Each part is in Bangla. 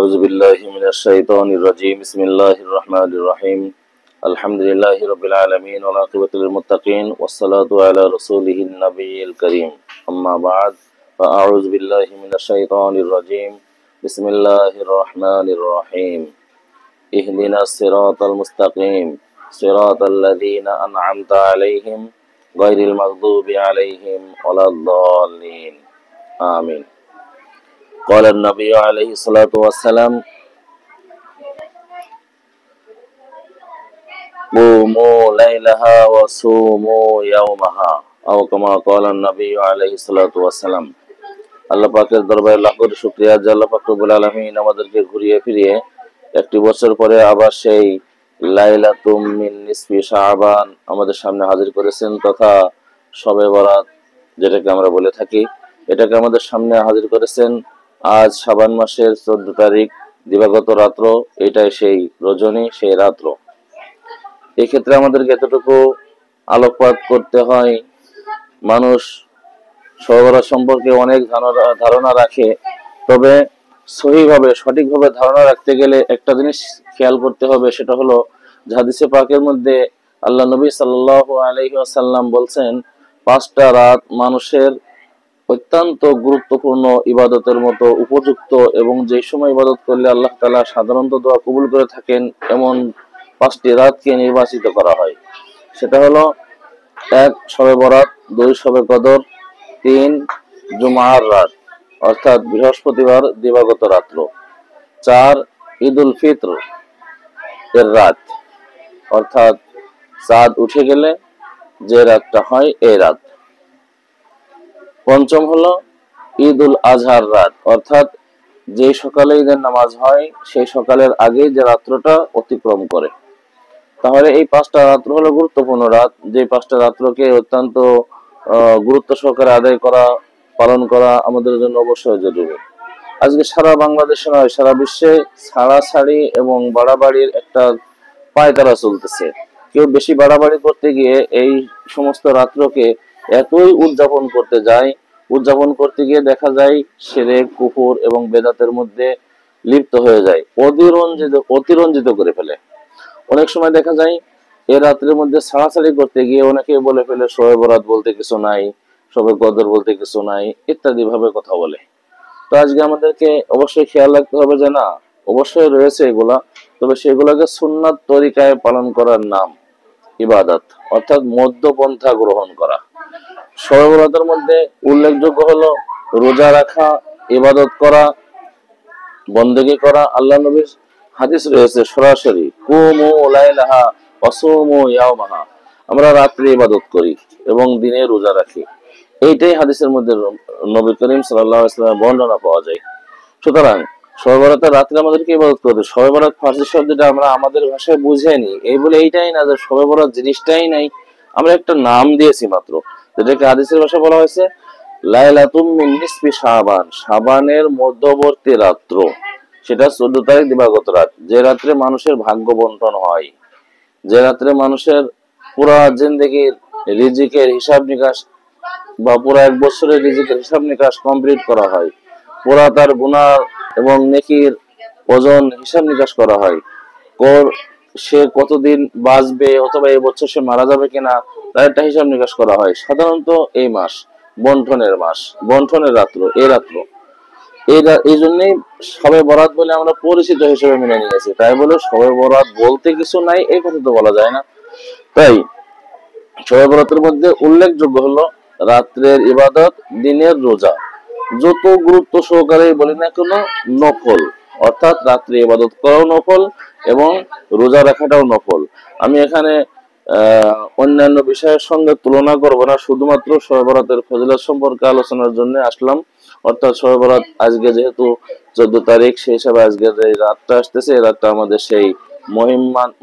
أعوذ بالله من الشيطان الرجيم بسم الله الرحمن الرحيم الحمد لله رب العالمين والعاقبة للمتقين والصلاة على رسوله النبي الكريم أما بعد فأعوذ بالله من الشيطان الرجيم بسم الله الرحمن الرحيم اهدنا الصراط المستقيم صراط الذين أنعمت عليهم غير المغضوب عليهم ولا الضالين آمين قال النبي عليه الصلاة والسلام قوموا ليلها وصوموا يومها أو كما قال النبي عليه الصلاة والسلام আল্লাহ পাকের দরবারে লাখ কোটি শুকরিয়া যে আল্লাহ পাক রব্বুল আলামিন আমাদেরকে ঘুরিয়ে ফিরিয়ে একটি বছর পরে আবার সেই লাইলাতুম মিন নিসফি শাবান আমাদের সামনে হাজির করেছেন তথা শবে বরাত যেটাকে আমরা বলে থাকি এটাকে আমাদের সামনে হাজির করেছেন আজ শাবান মাসের 14 তারিখ দিবাগত রাত্র এটাই সেই রজনী সেই রাত্র এই ক্ষেত্রে আমাদেরকে এতটুকু আলোকপাত করতে হয় মানুষ শবে বরাত সম্পর্কে অনেক ধারণা রাখে তবে সহিভাবে সঠিকভাবে ধারণা রাখতে গেলে একটা জিনিস খেয়াল করতে হবে সেটা হলো হাদিসে পাকের মধ্যে আল্লাহ নবী সাল্লাল্লাহু আলাইহি ওয়াসাল্লাম বলছেন 5টা রাত মানুষের অত্যন্ত গুরুত্বপূর্ণ ইবাদতের মতো উপযুক্ত এবং যে সময় ইবাদত করলে আল্লাহ তাআলা সাধারণত দোয়া কবুল করে থাকেন এমন 5টি রাতকে নির্বাচিত করা হয় সেটা হলো 1 শবে বরাত 2 শবে কদর 3 জুমার রাত অর্থাৎ বৃহস্পতিবার দিবাগত রাত্র 4 ঈদুল ফিতর এর রাত অর্থাৎ চাঁদ উঠে গেলে যে রাতটা হয় এই রাত পঞ্চম হলো ঈদুল আজহার রাত অর্থাৎ যে সকালে ঈদের নামাজ হয় সেই সকালের আগে যে রাত্রটা অতিক্রম করে তাহলে এই 5টা রাত্র হলো গুরুত্বপূর্ণ রাত যে 5টা রাত্রকে অত্যন্ত গুরুত্ব সহকারে আদায় করা পালন করা আমাদের জন্য অবশ্যই জরুরি আজকে সারা বাংলাদেশে নয় সারা বিশ্বে ছাড়াছাড়ি এবং বাড়াবাড়ির একটা পায়তারা চলতেছে কেউ বেশি বাড়াবাড়ি করতে গিয়ে এই সমস্ত রাত্রকে এতই উদযাপন করতে গিয়ে দেখা যায় শিরক কুফর এবং বেদাতের মধ্যে লিপ্ত হয়ে যায় অতিরঞ্জিত করে ফেলে অনেক সময় দেখা যায় এই রাত্রের মধ্যে ছাড়াছাড়ি করতে গিয়ে অনেকে বলে ফেলে শবে বরাত বলতে কিছু নাই শবে কদর বলতে কিছু নাই ইত্যাদি ভাবে কথা বলে তো আজকে আমাদেরকে অবশ্যই খেয়াল রাখতে হবে যে না অবশ্যই রয়েছে এগুলা তবে সেগুলোকে সুন্নাত তরিকায় পালন করার নাম ইবাদত অর্থাৎ মধ্যপন্থা গ্রহণ করা শবে বরাতের মধ্যে উল্লেখযোগ্য হলো রোজা রাখা ইবাদত করা বন্দেগী করা আল্লাহ নবীর হাদিস রয়েছে সরাসরি কুমু লাইলাহা ওয়াসুমু ইয়াওমাহা আমরা রাত্রে ইবাদত করি এবং দিনে রোজা রাখি এইটাই হাদিসের মধ্যে নবী করিম সাল্লাল্লাহু আলাইহি ওয়াসাল্লামের বর্ণনা পাওয়া যায় সুতরাং শবে বরাতের রাত্রে আমাদেরকে ইবাদত করতে শবে বরাত ফার্সি শব্দটা আমরা আমাদের ভাষায় বুঝে নি এই বলে এইটাই না যে শবে বরাত জিনিসটাই নাই আমরা একটা নাম দিয়েছি মাত্র যেটাকে হাদিসের ভাষায় বলা হয়েছে লাইলাতুম মিন নিসফি শাবান শাবানের মধ্যবর্তী রাত্র সেটা 14 তারিখ দিবাগত রাত যে রাত্রে মানুষের ভাগ্য বন্টন হয় যে রাত্রে মানুষের পুরা জিন্দেগির রিজিকের হিসাব নিকাশ বা পুরা 1 বছরের রিজিকের হিসাব নিকাশ কমপ্লিট করা হয় পুরা তার গুনাহ এবং নেকির ওজন হিসাব নিকাশ করা হয় সে কতদিন বাঁচবে অথবা এই বছর সে মারা যাবে কিনা তার একটা হিসাব নিকাশ করা হয় সাধারণত এই মাস বন্টনের রাত্র এই জন্যই শবে বরাত বলে আমরা পরিচিত হিসেবে মেনে নিয়েছি তাই বলে শবে বরাত বলতে কিছু নাই এই কথা তো বলা যায় না তাই শবে বরাতের মধ্যে উল্লেখযোগ্য হলো রাত্রের ইবাদত দিনের রোজা যত গুরুত্ব সহকারে বলি না কেন নফল অর্থাৎ রাত্রে ইবাদত করাও নফল এবং রোজা রাখাটাও নফল আমি এখানে অন্যান্য বিষয়ের সঙ্গে তুলনা করব না শুধুমাত্র শবে বরাতের ফজিলত সম্পর্কে আলোচনার জন্য আসলাম অর্থাৎ শবে বরাত আজকে যেহেতু 14 তারিখ সেই হিসাবে আজকে যে রাতটা আসতেছে এই রাতটা আমাদের সেই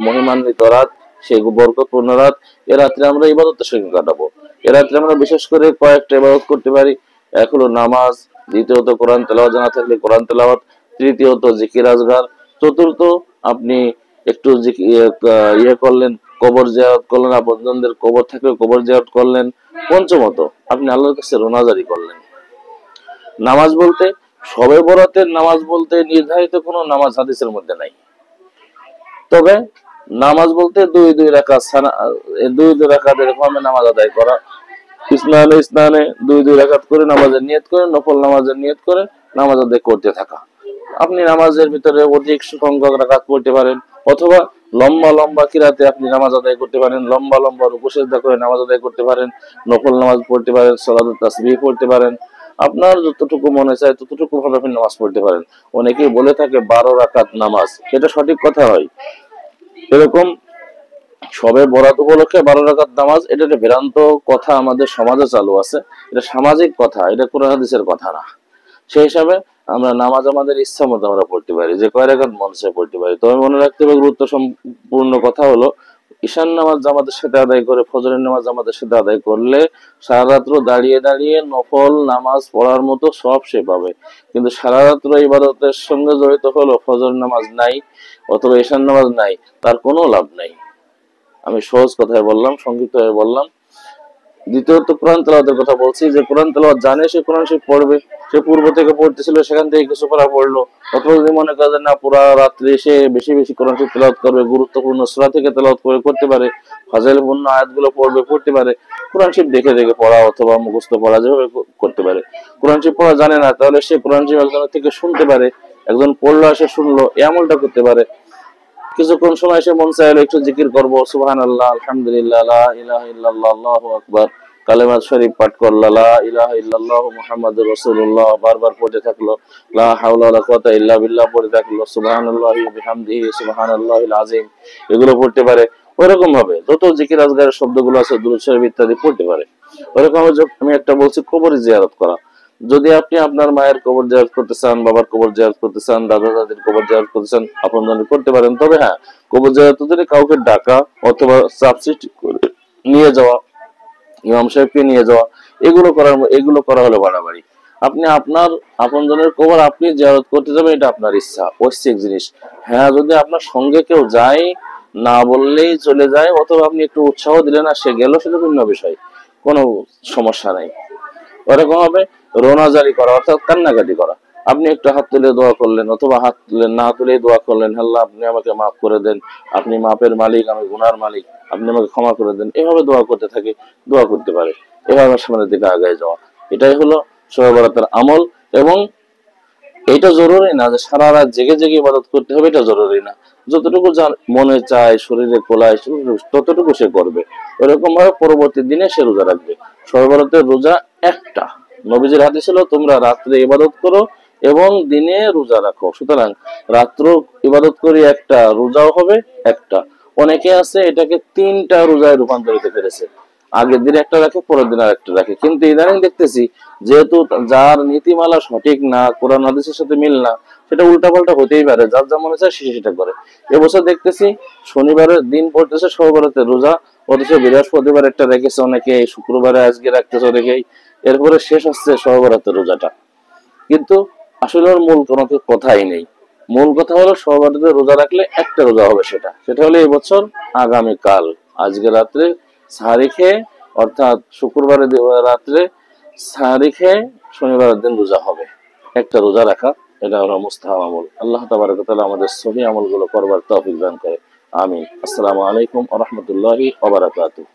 মহিমান্বিত রাত সেই বরকতপূর্ণ রাত এই রাত্রে আমরা ইবাদতের সঙ্গে কাটাবো এই রাত্রে আমরা বিশেষ করে কয়েকটা ইবাদত করতে পারি এক হলো নামাজ দ্বিতীয়ত কোরআন তেলাওয়াত জানা থাকলে কোরআন তেলাওয়াত তৃতীয়ত জিকির আজগার চতুর্থ আপনি একটু করলেন কবর জিয়ারত করলেন আপনজনদের কবর থাকলে কবর জিয়ারত করলেন পঞ্চমত আপনি আল্লাহর কাছে রোনাজারি করলেন নামাজ বলতে শবে বরাতের নামাজ বলতে নির্ধারিত কোনো নামাজ হাদিসের মধ্যে নাই। তবে নামাজ বলতে দুই রাকাত দুই রাকাত এরকম নামাজ আদায় করা, স্নানে স্নানে দুই রাকাত করে নামাজের নিয়ত করে, নফল নামাজের নিয়ত করে নামাজ আদায় করতে থাকা। আপনি নামাজের ভিতরে অধিক সংখ্যক রাকাত পড়তে পারেন, অথবা লম্বা লম্বা কিরাতে আপনি নামাজ আদায় করতে পারেন, লম্বা লম্বা রুকু সিজদা করে নামাজ আদায় করতে পারেন, নফল নামাজ পড়তে পারেন, সালাতুত তাসবিহ পড়তে পারেন। আপনার যতটুকু মনে চায় ততটুকু ভাবে আপনি নামাজ পড়তে পারেন। অনেকেই বলে থাকে 12 রাকাত নামাজ, এটা সঠিক কথা হয়। এরকম সবে বরাত উপলক্ষে 12 রাকাত নামাজ, এটা একটা ভ্রান্ত কথা আমাদের সমাজে চালু আছে। এটা সামাজিক কথা, এটা কোরআন হাদিসের কথা না। সেই হিসাবে আমরা নামাজ আমাদের ইচ্ছা মতো আমরা পড়তে পারি, যে কয় রাকাত মন চায় পড়তে পারি। তবে মনে রাখতে হবে গুরুত্ব সম্পূর্ণ কথা হলো, ঈশান নামাজ জামাতের সাথে আদায় করে, ফজরের নামাজ জামাতের সাথে আদায় করলে সারা রাত্র দাঁড়িয়ে দাঁড়িয়ে নফল নামাজ পড়ার মতো সব সে পাবে। কিন্তু সারা রাত্র ইবাদতের সঙ্গে জড়িত হলো ফজর নামাজ নাই অথবা ঈশান নামাজ নাই, তার কোনো লাভ নাই। আমি সহজ কথায় বললাম, সংক্ষিপ্ত হয়ে বললাম। দ্বিতীয়ত কোরআন তেলাওয়াতের কথা বলছি, যে কোরআন তেলাওয়াত জানে সে কোরআন সে পড়বে, সে পূর্ব থেকে পড়তেছিল সেখান থেকে কিছু পড়া পড়লো। অথবা যদি মনে করে না পুরা রাত্রে সে বেশি বেশি কোরআন শরীফ তেলাওয়াত করবে, গুরুত্বপূর্ণ সূরা থেকে তেলাওয়াত করে করতে পারে, ফাজিলপূর্ণ আয়াতগুলো পড়তে পারে, কোরআন শরীফ দেখে দেখে পড়া অথবা মুখস্থ পড়া যেভাবে করতে পারে। কোরআন শরীফ পড়া জানে না, তাহলে সে কোরআন শরীফ একজনের থেকে শুনতে পারে, একজন পড়লো সে শুনলো, এই আমলটা করতে পারে। কিছুক্ষণ সময় সে মন চাইলো একটু জিকির করবো, সুবহানাল্লাহ, আলহামদুলিল্লাহ, লা ইলাহা ইল্লাল্লাহ, আল্লাহু আকবার, কালেমা শরীফ পাঠ করলো, লা ইলাহা ইল্লাল্লাহ মুহাম্মাদুর রাসূলুল্লাহ বারবার পড়তে থাকলো, লা হাওলা ওয়ালা কুওয়াতা ইল্লা বিল্লাহ পড়তে থাকলো, সুবহানাল্লাহি ওয়া বিহামদিহি সুবহানাল্লাহিল আযীম, এগুলো পড়তে পারে। ওইরকম ভাবে যত জিকির আজগারের শব্দগুলো আছে, দুরূদ শরীফ ইত্যাদি পড়তে পারে। ওইরকম আমি একটা বলছি কবর জিয়ারত করা। যদি আপনি আপনার মায়ের কবর জিয়ারত করতে চান, বাবার কবর জিয়ারত করতে চান, দাদা দাদির কবর জিয়ারত করতে চান, আপনজনের করতে পারেন। তবে হ্যাঁ, কবর জিয়ারতের জন্য কাউকে ডাকা অথবা চাপ সৃষ্টি করে নিয়ে যাওয়া, ইমাম সাহেবকে নিয়ে যাওয়া, এগুলো করা হলো বাড়াবাড়ি। আপনি আপনার আপনজনের কবর আপনি জিয়ারত করতে যাবেন, এটা আপনার ইচ্ছা, ঐচ্ছিক জিনিস। হ্যাঁ, যদি আপনার সঙ্গে কেউ যায়, না বললেই চলে যায়, অথবা আপনি একটু উৎসাহ দিলেন আর সে গেল, সেটা ভিন্ন বিষয়, কোনো সমস্যা নাই। ওরকম হবে রোনাজারি করা, অর্থাৎ কান্নাকাটি করা। আপনি একটু হাত তুলে দোয়া করলেন, অথবা হাত তুলে না তুলে দোয়া করলেন, আল্লাহ আপনি আমাকে মাফ করে দেন, আপনি মাপের মালিক, আমি গুনার মালিক, আপনি আমাকে ক্ষমা করে দেন। এভাবে দোয়া করতে থাকে, দোয়া করতে পারে। এভাবে সামনের দিকে আগায় যাওয়া, এটাই হলো শবে বরাতের আমল। এবং এটা জরুরি না যে সারা রাত জেগে জেগে ইবাদত করতে হবে, এটা জরুরি না। যতটুকু যার মনে চায়, শরীরে কোলায়, ততটুকু সে করবে। এরকম ভাবে পরবর্তী দিনে সে রোজা রাখবে। শবে বরাতের রোজা একটা, নবীজির হাদিস ছিল তোমরা রাত্রে ইবাদত করো এবং দিনে রোজা রাখো। সুতরাং রাত্র ইবাদত করি একটা, রোজাও হবে একটা। অনেকে আছে এটাকে 3টা রোজায় রূপান্তরিত করেছে, আগের দিন একটা রাখে, পরের দিন আর একটা রাখে। কিন্তু ইদানিং দেখতেছি, যেহেতু যার নীতিমালা সঠিক না, কোরআন হাদিসের সাথে মিল না, সেটা উল্টাপাল্টা হতেই পারে, যার যা মনে চায় সে সেটা করে। এবছর দেখতেছি শনিবারের দিন পড়তেছে শবে বরাতের রোজা, অথচ বৃহস্পতিবার একটা রেখেছে অনেকে, শুক্রবারে আজকে রাখতেছে অনেকেই, এরপরে শেষ হচ্ছে শবে বরাতের রোজাটা। কিন্তু আসলে ওর মূল কোনো কথাই নেই। মূল কথা হলো শবে বরাতের রোজা রাখলে একটা রোজা হবে, সেটা হলো এই বছর আগামীকাল, আজকে রাত্রে সাহারি খেয়ে, অর্থাৎ শুক্রবারে রাত্রে সাহারি খেয়ে শনিবারের দিন রোজা হবে। একটা রোজা রাখা, এটা হলো মুস্তাহাব আমল। আল্লাহ তাবারক ওয়া তাআলা আমাদের সহিহ আমলগুলো করবার তৌফিক দান করে। আমিন। আসসালামু আলাইকুম ওয়া রাহমাতুল্লাহি ওয়া বারাকাতুহু।